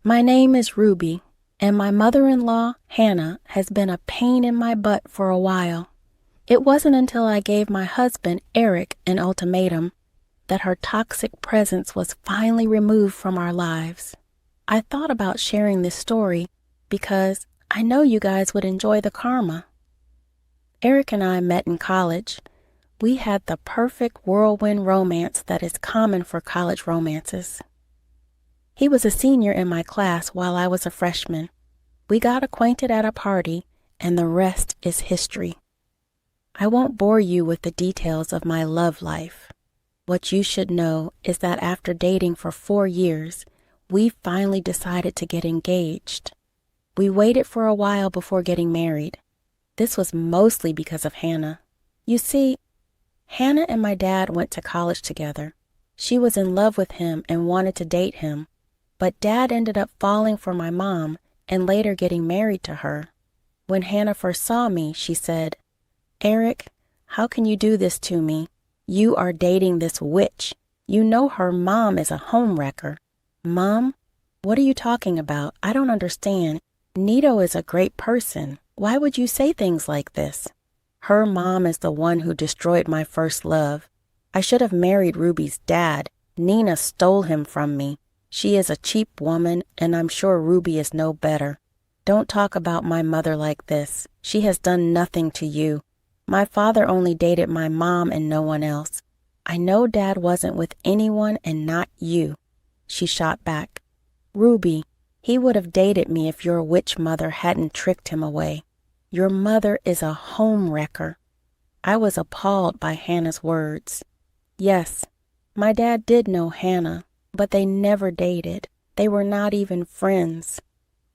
My name is Ruby, and my mother-in-law, Hannah, has been a pain in my butt for a while. It wasn't until I gave my husband, Eric, an ultimatum that her toxic presence was finally removed from our lives. I thought about sharing this story because I know you guys would enjoy the karma. Eric and I met in college. We had the perfect whirlwind romance that is common for college romances. He was a senior in my class while I was a freshman. We got acquainted at a party, and the rest is history. I won't bore you with the details of my love life. What you should know is that after dating for 4 years, we finally decided to get engaged. We waited for a while before getting married. This was mostly because of Hannah. You see, Hannah and my dad went to college together. She was in love with him and wanted to date him, but Dad ended up falling for my mom and later getting married to her. When Hannah first saw me, she said, "Eric, how can you do this to me? You are dating this witch. You know her mom is a homewrecker." "Mom? What are you talking about? I don't understand. Nito is a great person. Why would you say things like this?" "Her mom is the one who destroyed my first love. I should have married Ruby's dad. Nina stole him from me. She is a cheap woman, and I'm sure Ruby is no better. Don't talk about my mother like this. She has done nothing to you. My father only dated my mom and no one else. I know Dad wasn't with anyone and not you." She shot back, "Ruby, he would have dated me if your witch mother hadn't tricked him away. Your mother is a home wrecker." I was appalled by Hannah's words. Yes, my dad did know Hannah, but they never dated. They were not even friends.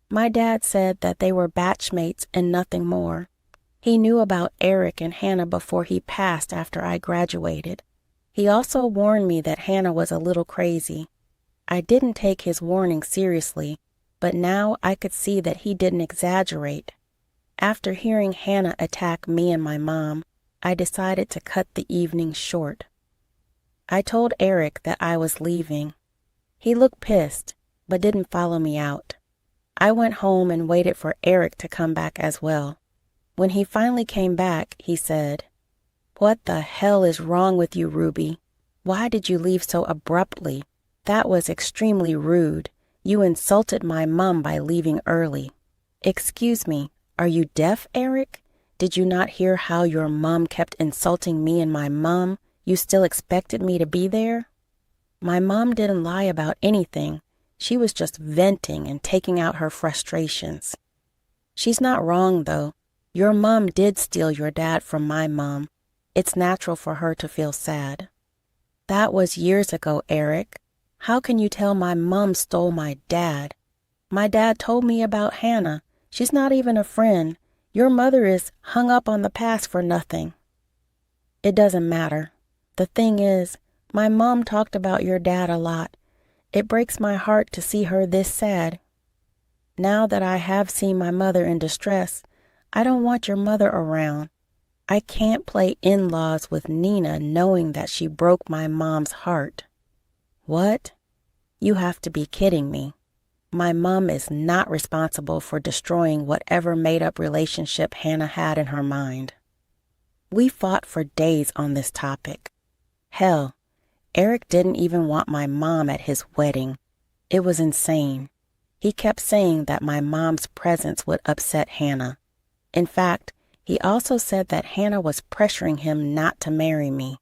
My dad said that they were batchmates and nothing more. He knew about Eric and Hannah before he passed after I graduated. He also warned me that Hannah was a little crazy. I didn't take his warning seriously, but now I could see that he didn't exaggerate. After hearing Hannah attack me and my mom, I decided to cut the evening short. I told Eric that I was leaving. He looked pissed, but didn't follow me out. I went home and waited for Eric to come back as well. When he finally came back, he said, "What the hell is wrong with you, Ruby? Why did you leave so abruptly? That was extremely rude. You insulted my mom by leaving early." "Excuse me, are you deaf, Eric? Did you not hear how your mom kept insulting me and my mom? You still expected me to be there?" My mom didn't lie about anything. She was just venting and taking out her frustrations. She's not wrong, though. Your mom did steal your dad from my mom. It's natural for her to feel sad. That was years ago, Eric. How can you tell my mom stole my dad? My dad told me about Hannah. She's not even a friend. Your mother is hung up on the past for nothing. It doesn't matter. The thing is, my mom talked about your dad a lot. It breaks my heart to see her this sad. Now that I have seen my mother in distress, I don't want your mother around. I can't play in-laws with Nina knowing that she broke my mom's heart." "What? You have to be kidding me. My mom is not responsible for destroying whatever made-up relationship Hannah had in her mind." We fought for days on this topic. Hell, Eric didn't even want my mom at his wedding. It was insane. He kept saying that my mom's presence would upset Hannah. In fact, he also said that Hannah was pressuring him not to marry me.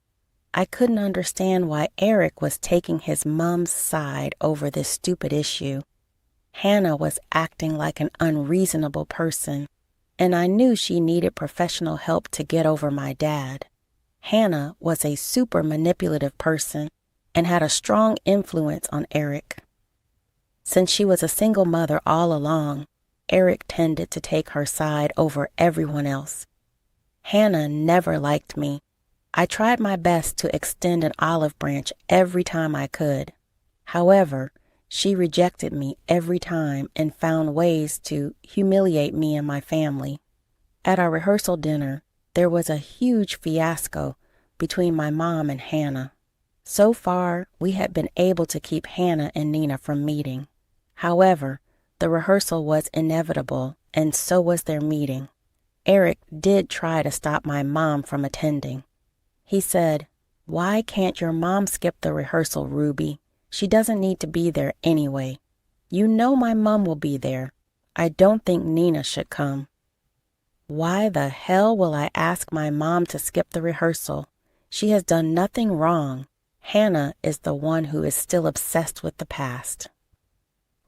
I couldn't understand why Eric was taking his mom's side over this stupid issue. Hannah was acting like an unreasonable person, and I knew she needed professional help to get over my dad. Hannah was a super manipulative person and had a strong influence on Eric. Since she was a single mother all along, Eric tended to take her side over everyone else. Hannah never liked me. I tried my best to extend an olive branch every time I could. However, she rejected me every time and found ways to humiliate me and my family. At our rehearsal dinner, there was a huge fiasco between my mom and Hannah. So far, we had been able to keep Hannah and Nina from meeting. However, the rehearsal was inevitable, and so was their meeting. Eric did try to stop my mom from attending. He said, "Why can't your mom skip the rehearsal, Ruby? She doesn't need to be there anyway. You know my mom will be there. I don't think Nina should come." Why the hell will I ask my mom to skip the rehearsal? She has done nothing wrong. Hannah is the one who is still obsessed with the past.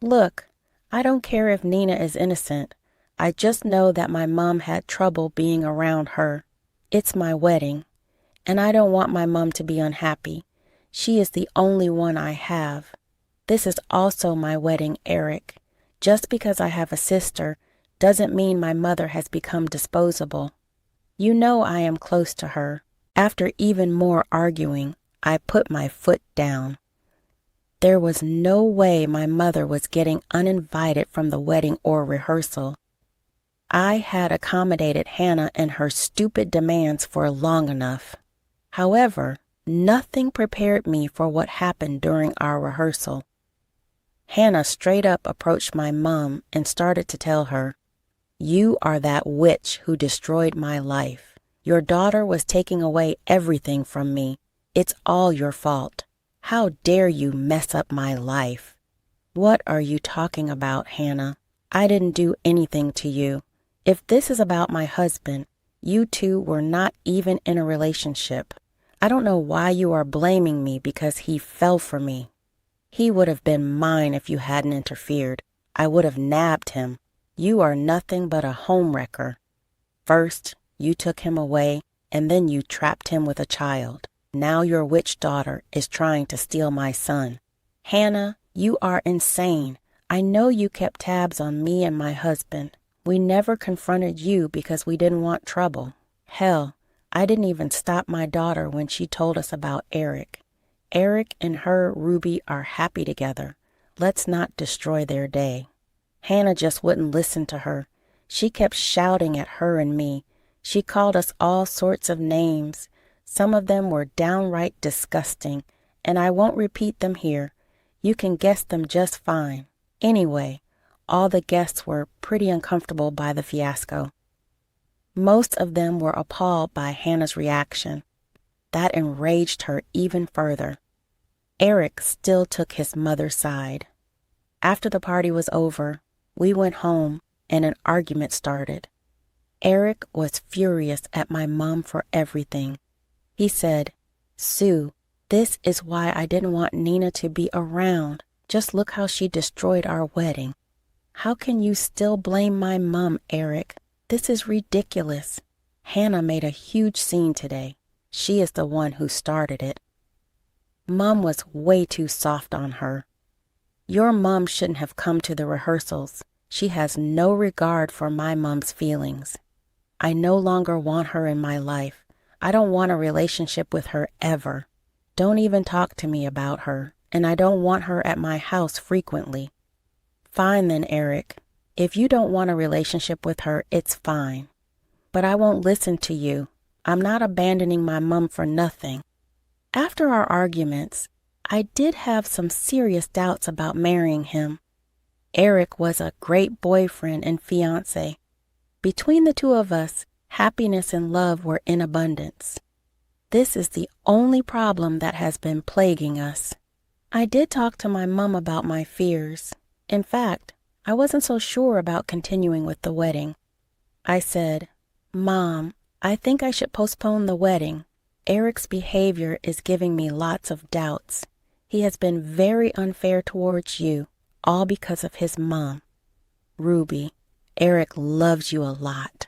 Look, I don't care if Nina is innocent. I just know that my mom had trouble being around her. It's my wedding, and I don't want my mom to be unhappy. She is the only one I have. This is also my wedding, Eric. Just because I have a sister doesn't mean my mother has become disposable. You know I am close to her. After even more arguing, I put my foot down. There was no way my mother was getting uninvited from the wedding or rehearsal. I had accommodated Hannah and her stupid demands for long enough. However, nothing prepared me for what happened during our rehearsal. Hannah straight up approached my mom and started to tell her, "You are that witch who destroyed my life. Your daughter was taking away everything from me. It's all your fault. How dare you mess up my life?" "What are you talking about, Hannah? I didn't do anything to you. If this is about my husband, you two were not even in a relationship. I don't know why you are blaming me because he fell for me. He would have been mine if you hadn't interfered. I would have nabbed him. You are nothing but a homewrecker. First, you took him away, and then you trapped him with a child. Now your witch daughter is trying to steal my son. Hannah, you are insane. I know you kept tabs on me and my husband. We never confronted you because we didn't want trouble. Hell, I didn't even stop my daughter when she told us about Eric. Eric and her, Ruby, are happy together. Let's not destroy their day." Hannah just wouldn't listen to her. She kept shouting at her and me. She called us all sorts of names. Some of them were downright disgusting, and I won't repeat them here. You can guess them just fine. Anyway, all the guests were pretty uncomfortable by the fiasco. Most of them were appalled by Hannah's reaction. That enraged her even further. Eric still took his mother's side. After the party was over, we went home and an argument started. Eric was furious at my mom for everything. He said, "Sue, this is why I didn't want Nina to be around. Just look how she destroyed our wedding. How can you still blame my mom, Eric? This is ridiculous." Hannah made a huge scene today. She is the one who started it. Mom was way too soft on her. Your mom shouldn't have come to the rehearsals. She has no regard for my mom's feelings. I no longer want her in my life. I don't want a relationship with her ever. Don't even talk to me about her, and I don't want her at my house frequently. Fine then, Eric. If you don't want a relationship with her, it's fine. But I won't listen to you. I'm not abandoning my mom for nothing. After our arguments, I did have some serious doubts about marrying him. Eric was a great boyfriend and fiancé. Between the two of us, happiness and love were in abundance. This is the only problem that has been plaguing us. I did talk to my mom about my fears. In fact, I wasn't so sure about continuing with the wedding. I said, "Mom, I think I should postpone the wedding. Eric's behavior is giving me lots of doubts. He has been very unfair towards you, all because of his mom. Ruby, Eric loves you a lot.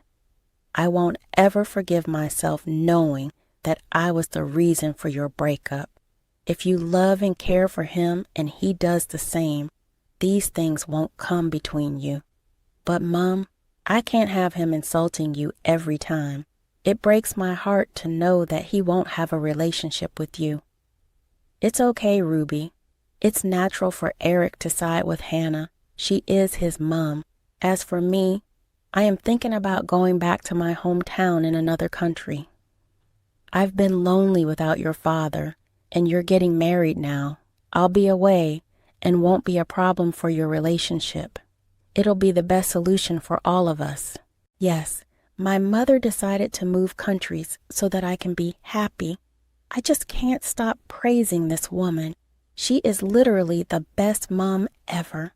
I won't ever forgive myself knowing that I was the reason for your breakup. If you love and care for him and he does the same, these things won't come between you. But Mom, I can't have him insulting you every time. It breaks my heart to know that he won't have a relationship with you. It's okay, Ruby. It's natural for Eric to side with Hannah. She is his mom. As for me, I am thinking about going back to my hometown in another country. I've been lonely without your father, and you're getting married now. I'll be away, and won't be a problem for your relationship. It'll be the best solution for all of us. Yes, my mother decided to move countries so that I can be happy. I just can't stop praising this woman. She is literally the best mom ever.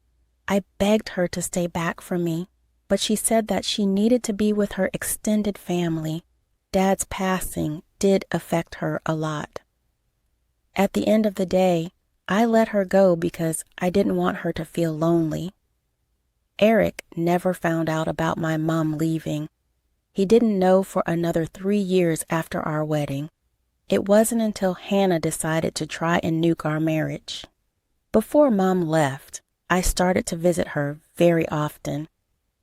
I begged her to stay back from me, but she said that she needed to be with her extended family. Dad's passing did affect her a lot. At the end of the day, I let her go because I didn't want her to feel lonely. Eric never found out about my mom leaving. He didn't know for another 3 years after our wedding. It wasn't until Hannah decided to try and nuke our marriage. Before Mom left, I started to visit her very often.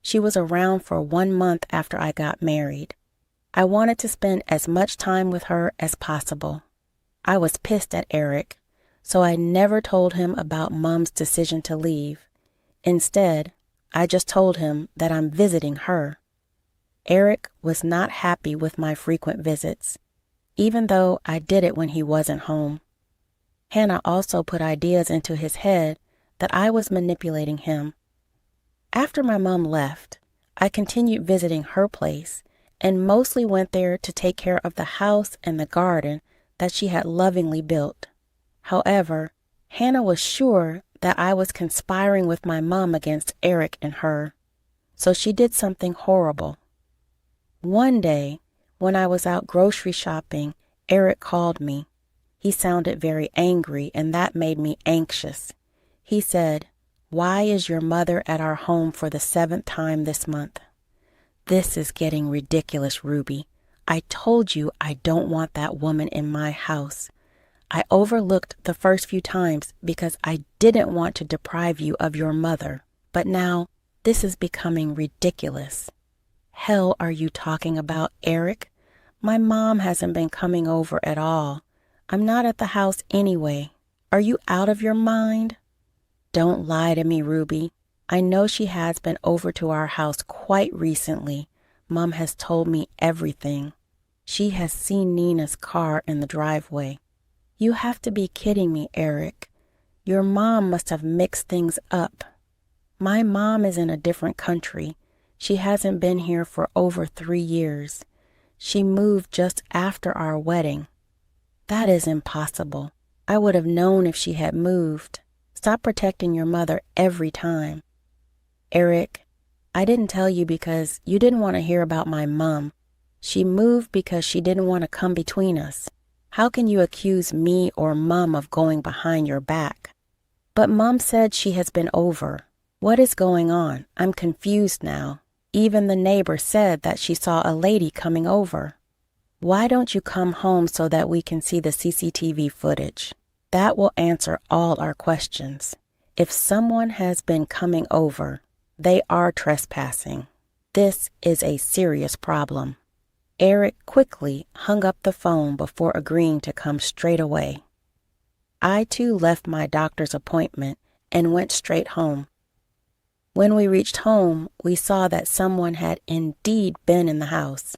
She was around for 1 month after I got married. I wanted to spend as much time with her as possible. I was pissed at Eric, so I never told him about Mom's decision to leave. Instead, I just told him that I'm visiting her. Eric was not happy with my frequent visits, even though I did it when he wasn't home. Hannah also put ideas into his head that I was manipulating him. After my mom left, I continued visiting her place and mostly went there to take care of the house and the garden that she had lovingly built. However, Hannah was sure that I was conspiring with my mom against Eric and her, so she did something horrible. One day, when I was out grocery shopping, Eric called me. He sounded very angry, and that made me anxious. He said, "Why is your mother at our home for the 7th time this month?" "This is getting ridiculous, Ruby. I told you I don't want that woman in my house. I overlooked the first few times because I didn't want to deprive you of your mother, but now this is becoming ridiculous." "Hell are you talking about, Eric? My mom hasn't been coming over at all. I'm not at the house anyway. Are you out of your mind?" "Don't lie to me, Ruby. I know she has been over to our house quite recently. Mom has told me everything. She has seen Nina's car in the driveway." "You have to be kidding me, Eric. Your mom must have mixed things up. My mom is in a different country. She hasn't been here for over 3 years. She moved just after our wedding." "That is impossible. I would have known if she had moved. Stop protecting your mother every time." "Eric, I didn't tell you because you didn't want to hear about my mom. She moved because she didn't want to come between us. How can you accuse me or Mom of going behind your back?" "But Mom said she has been over. What is going on? I'm confused now. Even the neighbor said that she saw a lady coming over." "Why don't you come home so that we can see the CCTV footage? That will answer all our questions. If someone has been coming over, they are trespassing. This is a serious problem." Eric quickly hung up the phone before agreeing to come straight away. I too left my doctor's appointment and went straight home. When we reached home, we saw that someone had indeed been in the house.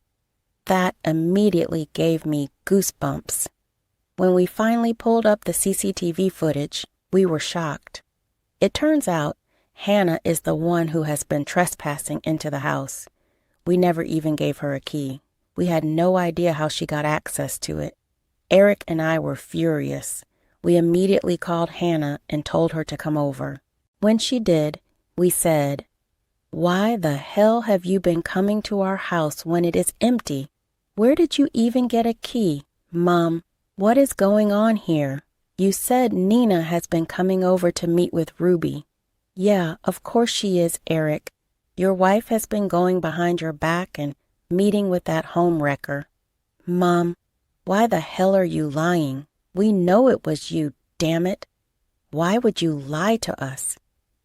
That immediately gave me goosebumps. When we finally pulled up the CCTV footage, we were shocked. It turns out Hannah is the one who has been trespassing into the house. We never even gave her a key. We had no idea how she got access to it. Eric and I were furious. We immediately called Hannah and told her to come over. When she did, we said, "Why the hell have you been coming to our house when it is empty? Where did you even get a key? Mom, what is going on here? You said Nina has been coming over to meet with Ruby." "Yeah, of course she is, Eric. Your wife has been going behind your back and meeting with that home wrecker." "Mom, why the hell are you lying? We know it was you, damn it. Why would you lie to us?"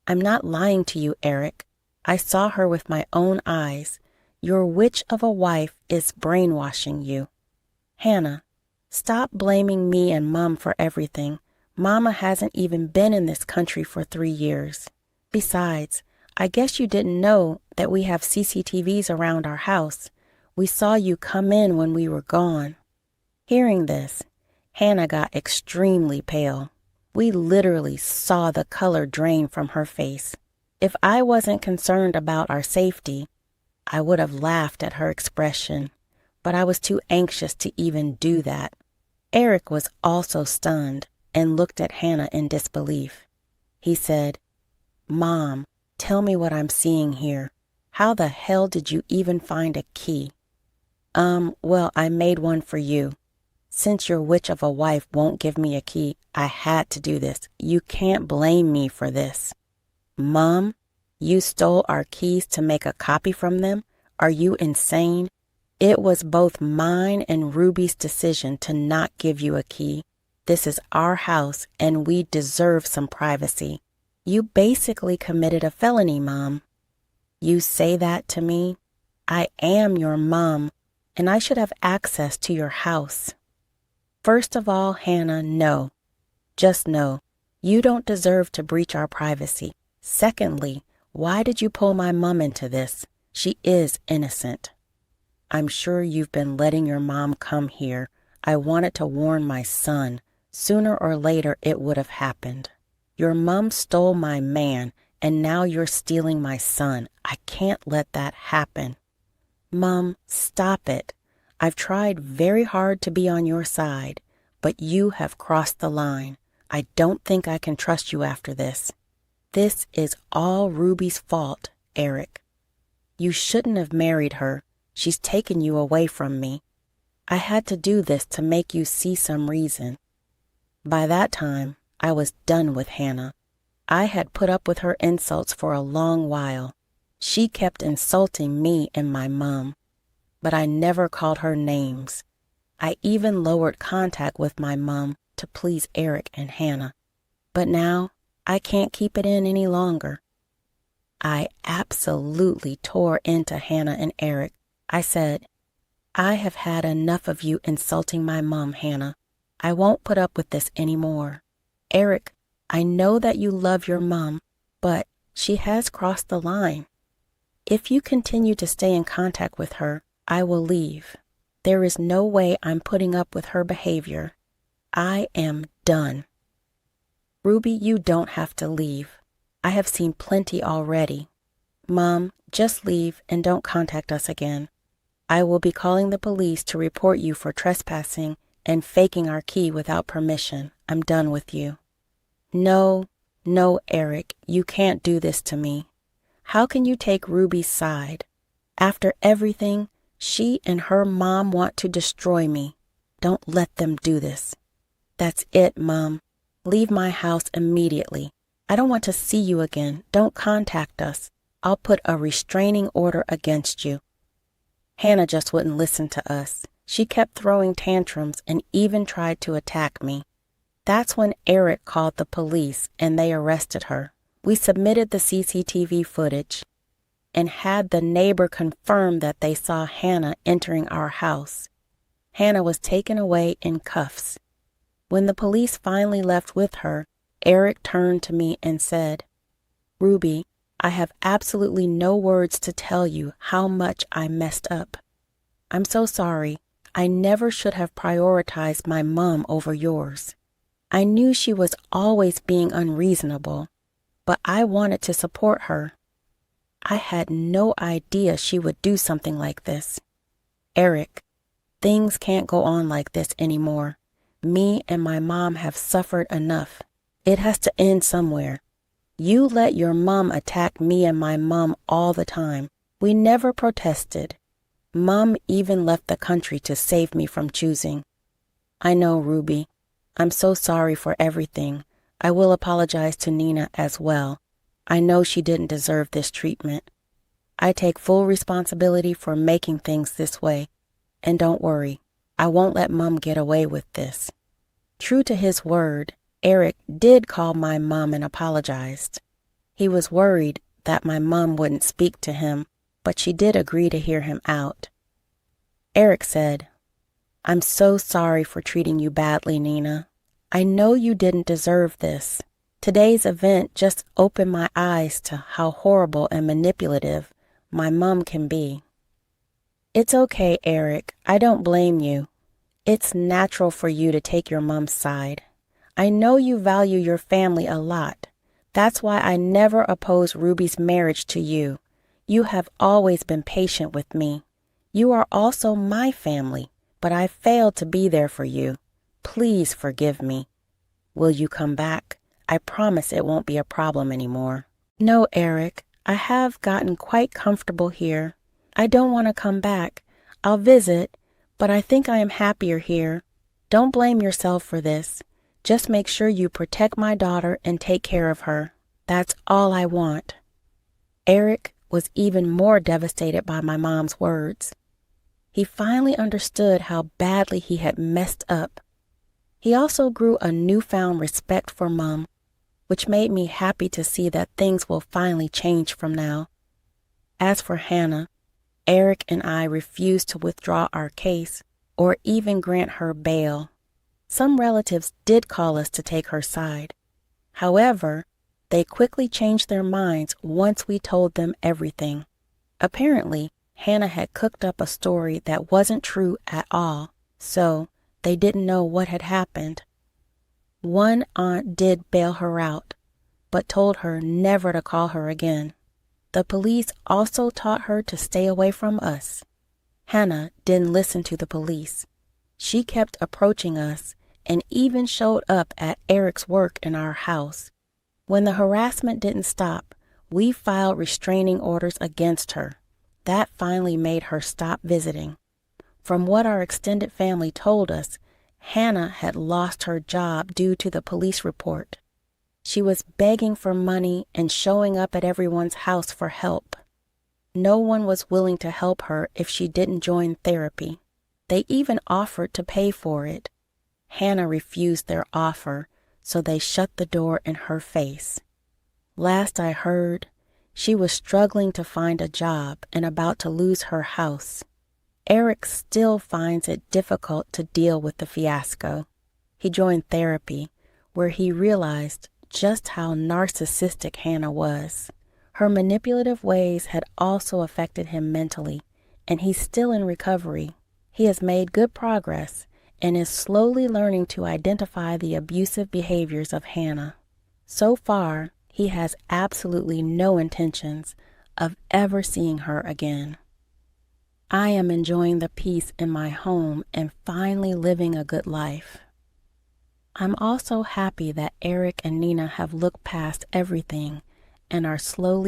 "I'm not lying to you, Eric. I saw her with my own eyes. Your witch of a wife is brainwashing you." "Hannah, stop blaming me and Mom for everything. Mama hasn't even been in this country for 3 years. Besides, I guess you didn't know that we have CCTVs around our house. We saw you come in when we were gone." Hearing this, Hannah got extremely pale. We literally saw the color drain from her face. If I wasn't concerned about our safety, I would have laughed at her expression, but I was too anxious to even do that. Eric was also stunned and looked at Hannah in disbelief. He said, "Mom, tell me what I'm seeing here. How the hell did you even find a key?" Well, I made one for you. Since your witch of a wife won't give me a key, I had to do this. You can't blame me for this." "Mom, you stole our keys to make a copy from them? Are you insane? It was both mine and Ruby's decision to not give you a key. This is our house, and we deserve some privacy. You basically committed a felony, Mom." "You say that to me? I am your mom, and I should have access to your house." "First of all, Hannah, no. Just no. You don't deserve to breach our privacy. Secondly, why did you pull my mom into this? She is innocent." "I'm sure you've been letting your mom come here. I wanted to warn my son. Sooner or later it would have happened. Your mom stole my man, and now you're stealing my son. I can't let that happen." "Mom, stop it. I've tried very hard to be on your side, but you have crossed the line. I don't think I can trust you after this. This is all Ruby's fault, Eric. You shouldn't have married her. She's taken you away from me. I had to do this to make you see some reason." By that time, I was done with Hannah. I had put up with her insults for a long while. She kept insulting me and my mom, but I never called her names. I even lowered contact with my mom to please Eric and Hannah. But now, I can't keep it in any longer. I absolutely tore into Hannah and Eric. I said, "I have had enough of you insulting my mom, Hannah. I won't put up with this anymore. Eric, I know that you love your mom, but she has crossed the line. If you continue to stay in contact with her, I will leave. There is no way I'm putting up with her behavior. I am done." "Ruby, you don't have to leave. I have seen plenty already. Mom, just leave and don't contact us again. I will be calling the police to report you for trespassing and faking our key without permission. I'm done with you." No, Eric, you can't do this to me. How can you take Ruby's side? After everything, she and her mom want to destroy me. Don't let them do this. That's it, Mom. Leave my house immediately. I don't want to see you again. Don't contact us. I'll put a restraining order against you. Hannah just wouldn't listen to us. She kept throwing tantrums and even tried to attack me. That's when Eric called the police and they arrested her. We submitted the CCTV footage and had the neighbor confirm that they saw Hannah entering our house. Hannah was taken away in cuffs. When the police finally left with her, Eric turned to me and said, "Ruby, I have absolutely no words to tell you how much I messed up. I'm so sorry. I never should have prioritized my mom over yours. I knew she was always being unreasonable, but I wanted to support her. I had no idea she would do something like this. Eric, things can't go on like this anymore. Me and my mom have suffered enough. It has to end somewhere. You let your mom attack me and my mom all the time. We never protested. Mom even left the country to save me from choosing. I know, Ruby. I'm so sorry for everything. I will apologize to Nina as well. I know she didn't deserve this treatment. I take full responsibility for making things this way. And don't worry, I won't let Mom get away with this." True to his word, Eric did call my mom and apologized. He was worried that my mom wouldn't speak to him, but she did agree to hear him out. Eric said, "I'm so sorry for treating you badly, Nina. I know you didn't deserve this. Today's event just opened my eyes to how horrible and manipulative my mom can be." "It's okay, Eric. I don't blame you. It's natural for you to take your mom's side. I know you value your family a lot. That's why I never opposed Ruby's marriage to you. You have always been patient with me. You are also my family, but I failed to be there for you. Please forgive me. Will you come back? I promise it won't be a problem anymore. No, Eric, I have gotten quite comfortable here. I don't want to come back. I'll visit, but I think I am happier here. Don't blame yourself for this. Just make sure you protect my daughter and take care of her. That's all I want. Eric was even more devastated by my mom's words. He finally understood how badly he had messed up. He also grew a newfound respect for Mom, which made me happy to see that things will finally change from now. As for Hannah, Eric and I refused to withdraw our case or even grant her bail. Some relatives did call us to take her side. However, they quickly changed their minds once we told them everything. Apparently, Hannah had cooked up a story that wasn't true at all, so they didn't know what had happened. One aunt did bail her out, but told her never to call her again. The police also taught her to stay away from us. Hannah didn't listen to the police. She kept approaching us and even showed up at Eric's work in our house. When the harassment didn't stop, we filed restraining orders against her. That finally made her stop visiting. From what our extended family told us, Hannah had lost her job due to the police report. She was begging for money and showing up at everyone's house for help. No one was willing to help her if she didn't join therapy. They even offered to pay for it. Hannah refused their offer, so they shut the door in her face. Last I heard, she was struggling to find a job and about to lose her house. Eric still finds it difficult to deal with the fiasco. He joined therapy, where he realized just how narcissistic Hannah was. Her manipulative ways had also affected him mentally, and he's still in recovery. He has made good progress and is slowly learning to identify the abusive behaviors of Hannah. So far, he has absolutely no intentions of ever seeing her again. I am enjoying the peace in my home and finally living a good life. I'm also happy that Eric and Nina have looked past everything and are slowly